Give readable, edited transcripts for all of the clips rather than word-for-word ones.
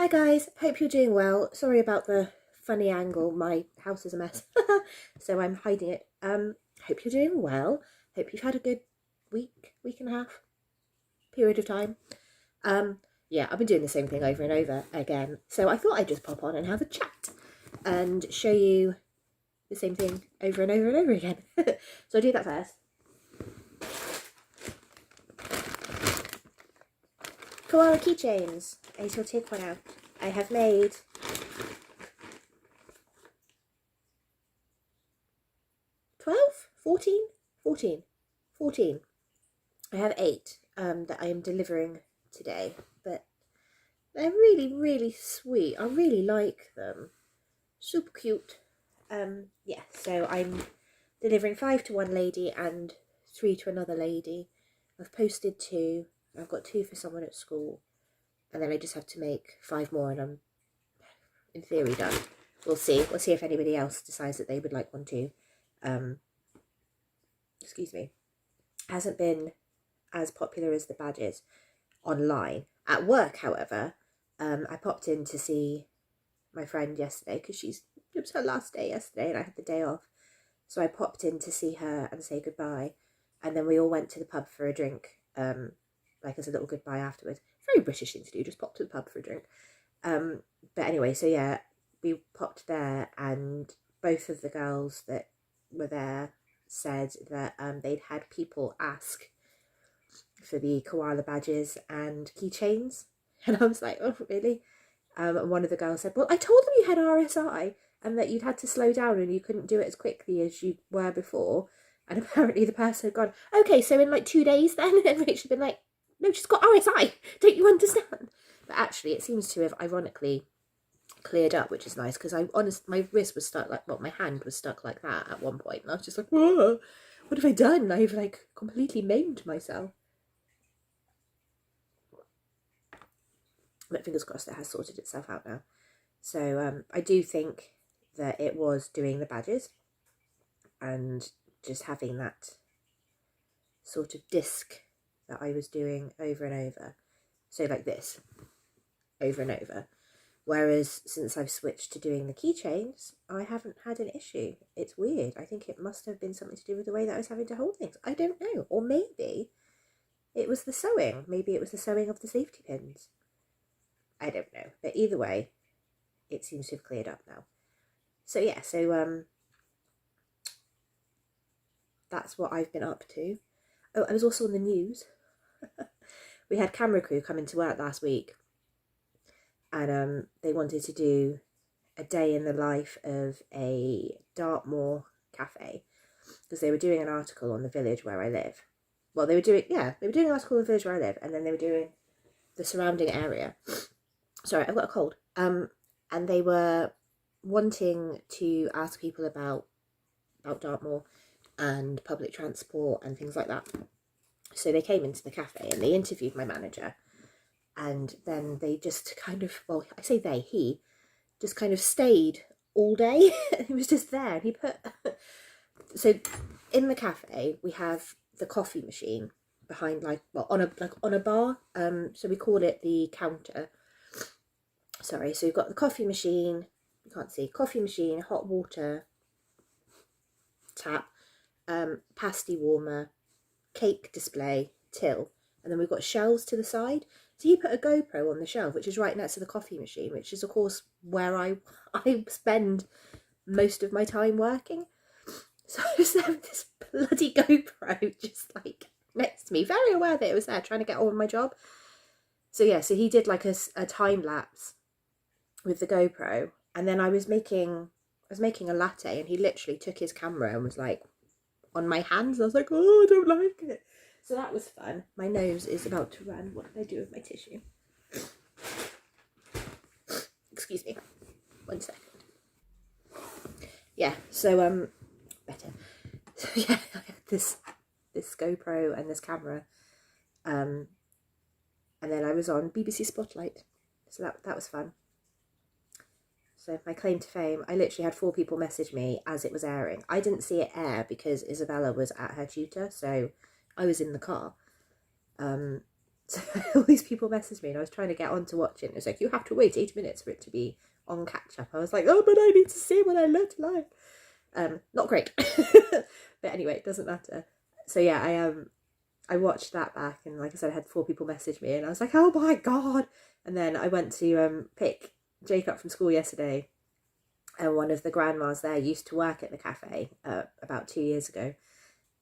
Hi guys, hope you're doing well. Sorry about the funny angle, my house is a mess, so I'm hiding it. Hope you're doing well. Hope you've had a good week and a half, period of time. Yeah, I've been doing the same thing over and over again, so I thought I'd just pop on and have a chat and show you the same thing over and over and over again. So I'll do that first. Koala keychains. I shall take one out. I have made 12, 14, 14, 14. I have 8 that I am delivering today, but they're really, really sweet. I really like them. Super cute. Yeah, so I'm delivering 5 to one lady and 3 to another lady. I've posted 2. I've got 2 for someone at school, and then I just have to make 5 more, and I'm in theory done. We'll see. We'll see if anybody else decides that they would like one too. Excuse me. Hasn't been as popular as the badges online. At work, however, I popped in to see my friend yesterday because it was her last day yesterday and I had the day off. So I popped in to see her and say goodbye, and then we all went to the pub for a drink, like as a little goodbye afterwards. Very British thing to do, just pop to the pub for a drink. But anyway, so yeah, we popped there, and both of the girls that were there said that they'd had people ask for the koala badges and keychains, and I was like, oh really? And one of the girls said, well, I told them you had RSI and that you'd had to slow down and you couldn't do it as quickly as you were before. And apparently the person had gone, okay, so in like 2 days then? And Rachel had been like, no, she's got RSI, don't you understand? But actually it seems to have ironically cleared up, which is nice, because my wrist was stuck like, well, my hand was stuck like that at one point, and I was just like, whoa, what have I done? I've like completely maimed myself. But fingers crossed it has sorted itself out now. So I do think that it was doing the badges and just having that sort of disc that I was doing over and over. So like this, over and over. Whereas since I've switched to doing the keychains, I haven't had an issue. It's weird. I think it must have been something to do with the way that I was having to hold things. I don't know. Or maybe it was the sewing. Maybe it was the sewing of the safety pins. I don't know. But either way, it seems to have cleared up now. So yeah, so that's what I've been up to. Oh, I was also on the news. We had camera crew come into work last week, and they wanted to do a day in the life of a Dartmoor cafe, because they were doing an article on the village where I live. Well, they were doing an article on the village where I live, and then they were doing the surrounding area. Sorry, I've got a cold. And they were wanting to ask people about Dartmoor and public transport and things like that. So they came into the cafe and they interviewed my manager, and then they just kind of, well, I say they, he just kind of stayed all day. He was just there, and he put so in the cafe we have the coffee machine behind, like, well, on a bar, so we call it the counter. Sorry, so you've got the coffee machine, you can't see, coffee machine, hot water tap, pasty warmer, cake display, till, and then we've got shelves to the side. So he put a GoPro on the shelf, which is right next to the coffee machine, which is of course where I spend most of my time working. So I just have this bloody GoPro just like next to me, very aware that it was there, trying to get on with my job. So yeah, so he did like a time lapse with the GoPro, and then I was making a latte, and he literally took his camera and was like on my hands. I was like, oh, I don't like it. So that was fun. My nose is about to run. What did I do with my tissue? Excuse me. 1 second. Yeah, so better. So yeah, I had this GoPro and this camera, and then I was on BBC Spotlight. So that was fun. So my claim to fame, I literally had 4 people message me as it was airing. I didn't see it air because Isabella was at her tutor, so I was in the car. So all these people messaged me and I was trying to get on to watch it. It was like, you have to wait 8 minutes for it to be on catch up. I was like, oh, but I need to see what I learned live. Not great. But anyway, it doesn't matter. So yeah, I watched that back, and like I said, I had 4 people message me and I was like, oh my God. And then I went to pick Jake up from school yesterday, and one of the grandmas there used to work at the cafe about 2 years ago.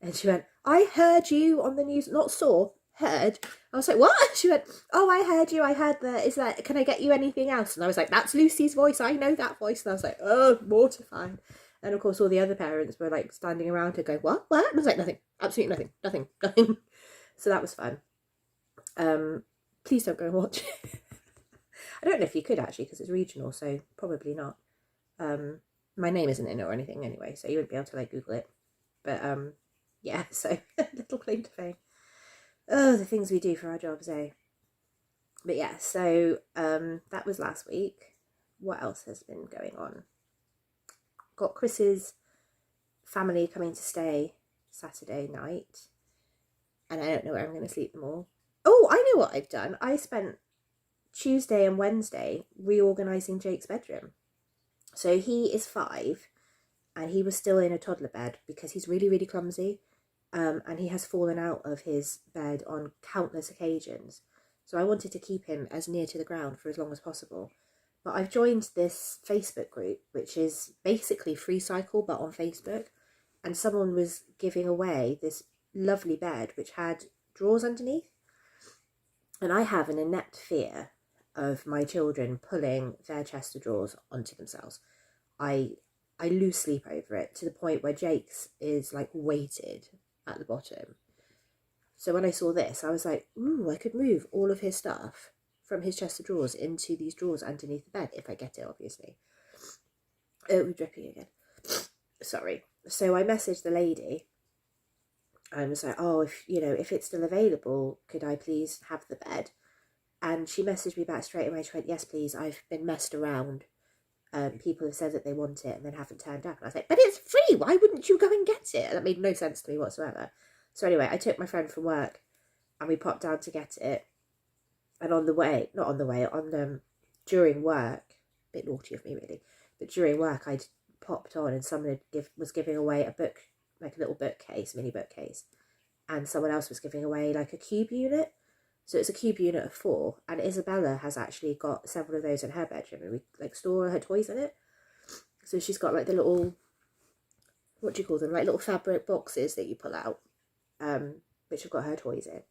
And she went, I heard you on the news, not saw, heard. I was like, what? She went, oh, I heard you. I heard that, can I get you anything else? And I was like, that's Lucy's voice. I know that voice. And I was like, oh, mortified. And of course, all the other parents were like standing around her going, what? And I was like, nothing, absolutely nothing. So that was fun. Please don't go and watch it. I don't know if you could actually, because it's regional, so probably not. My name isn't in it or anything anyway, so you wouldn't be able to like Google it. But yeah, so little claim to fame. Oh, the things we do for our jobs, eh? But yeah, so that was last week. What else has been going on? Got Chris's family coming to stay Saturday night, and I don't know where I'm going to sleep them all. Oh, I know what I've done. I spent Tuesday and Wednesday reorganising Jake's bedroom. So he is 5, and he was still in a toddler bed because he's really, really clumsy. And he has fallen out of his bed on countless occasions. So I wanted to keep him as near to the ground for as long as possible. But I've joined this Facebook group, which is basically Free Cycle, but on Facebook. And someone was giving away this lovely bed, which had drawers underneath. And I have an inept fear of my children pulling their chest of drawers onto themselves. I lose sleep over it, to the point where Jake's is like weighted at the bottom. So when I saw this, I was like, ooh, I could move all of his stuff from his chest of drawers into these drawers underneath the bed, if I get it, obviously. We're dripping again. Sorry. So I messaged the lady and was like, oh, if it's still available, could I please have the bed? And she messaged me back straight away. She went, yes, please, I've been messed around. People have said that they want it and then haven't turned up. And I was like, but it's free. Why wouldn't you go and get it? And that made no sense to me whatsoever. So anyway, I took my friend from work and we popped down to get it. And during work, a bit naughty of me really, but during work I'd popped on and someone was giving away a book, like a little bookcase, mini bookcase. And someone else was giving away like a cube unit. So it's a cube unit of 4, and Isabella has actually got several of those in her bedroom, and we like store her toys in it. So she's got like the little, what do you call them, like little fabric boxes that you pull out, which have got her toys in.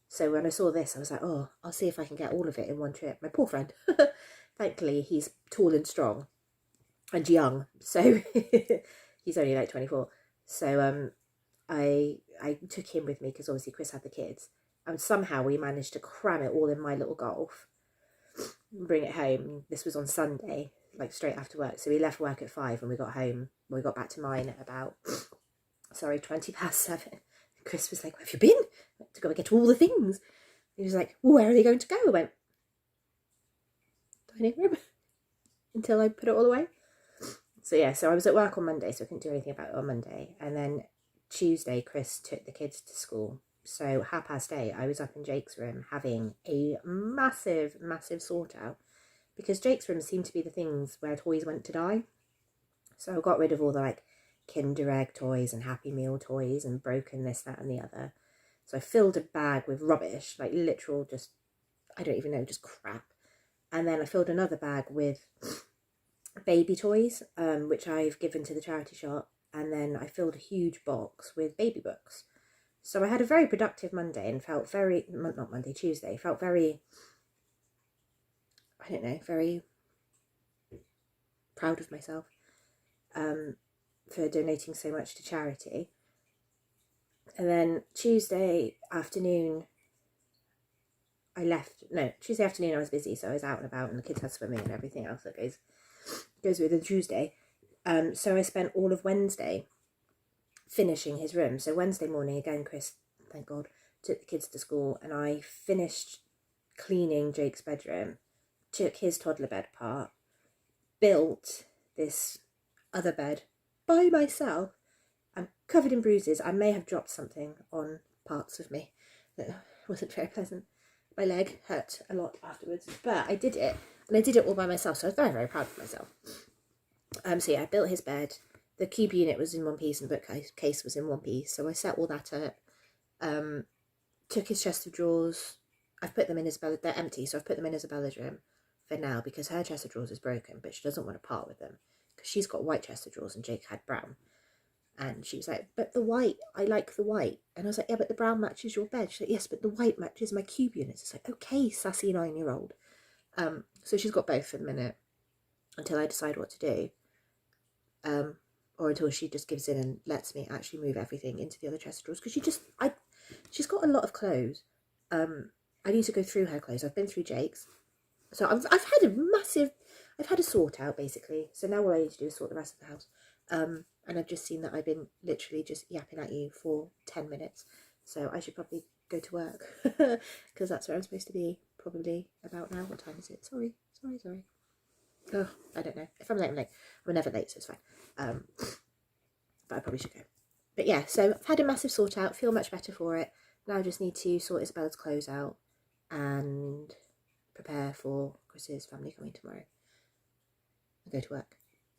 So when I saw this, I was like, oh, I'll see if I can get all of it in one trip. My poor friend. Thankfully, he's tall and strong and young, so he's only like 24. So I took him with me because obviously Chris had the kids. And somehow we managed to cram it all in my little Golf, bring it home. This was on Sunday, like straight after work. So we left work at 5 and we got home. We got back to mine at about, 7:20. Chris was like, where have you been? I had to go and get all the things. He was like, well, where are they going to go? I went, dining room, until I put it all away. So yeah, so I was at work on Monday, so I couldn't do anything about it on Monday. And then Tuesday, Chris took the kids to school. So 8:30, I was up in Jake's room having a massive sort out, because Jake's room seemed to be the things where toys went to die. So I got rid of all the like Kinder Egg toys and Happy Meal toys and broken this, that and the other. So I filled a bag with rubbish, like literal just, I don't even know, just crap. And then I filled another bag with baby toys, which I've given to the charity shop. And then I filled a huge box with baby books. So I had a very productive Monday and felt Tuesday, felt very, I don't know, very proud of myself for donating so much to charity. And then Tuesday afternoon I was busy, so I was out and about and the kids had swimming and everything else that goes with a Tuesday. So I spent all of Wednesday finishing his room. So Wednesday morning, again, Chris, thank God, took the kids to school and I finished cleaning Jake's bedroom, took his toddler bed apart, built this other bed by myself. I'm covered in bruises. I may have dropped something on parts of me that wasn't very pleasant. my leg hurt a lot afterwards, but I did it, and I did it all by myself, so I was very, very proud of myself. So yeah, I built his bed. The cube unit was in one piece and the bookcase was in one piece, so I set all that up. Took his chest of drawers. I've put them in Isabella. They're empty, so I've put them in Isabella's room for now because her chest of drawers is broken, but she doesn't want to part with them because she's got white chest of drawers and Jake had brown. And she was like, but the white, I like the white. And I was like, yeah, but the brown matches your bed. She's like, yes, but the white matches my cube units. It's like, okay, sassy 9-year-old. So she's got both for the minute until I decide what to do. Or until she just gives in and lets me actually move everything into the other chest of drawers. Because she's got a lot of clothes. I need to go through her clothes. I've been through Jake's. So I've had a sort out basically. So now all I need to do is sort the rest of the house. And I've just seen that I've been literally just yapping at you for 10 minutes. So I should probably go to work because that's where I'm supposed to be probably about now. What time is it? Sorry. Oh, I don't know. If I'm late, I'm late. I'm never late, so it's fine. But I probably should go. But yeah, so I've had a massive sort out, feel much better for it. Now I just need to sort Isabella's clothes out and prepare for Chris's family coming tomorrow. I go to work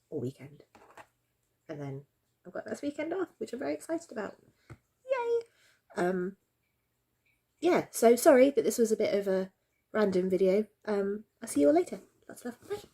all weekend. And then I've got this weekend off, which I'm very excited about. Yay! Yeah, so sorry that this was a bit of a random video. I'll see you all later. Lots of love. Bye.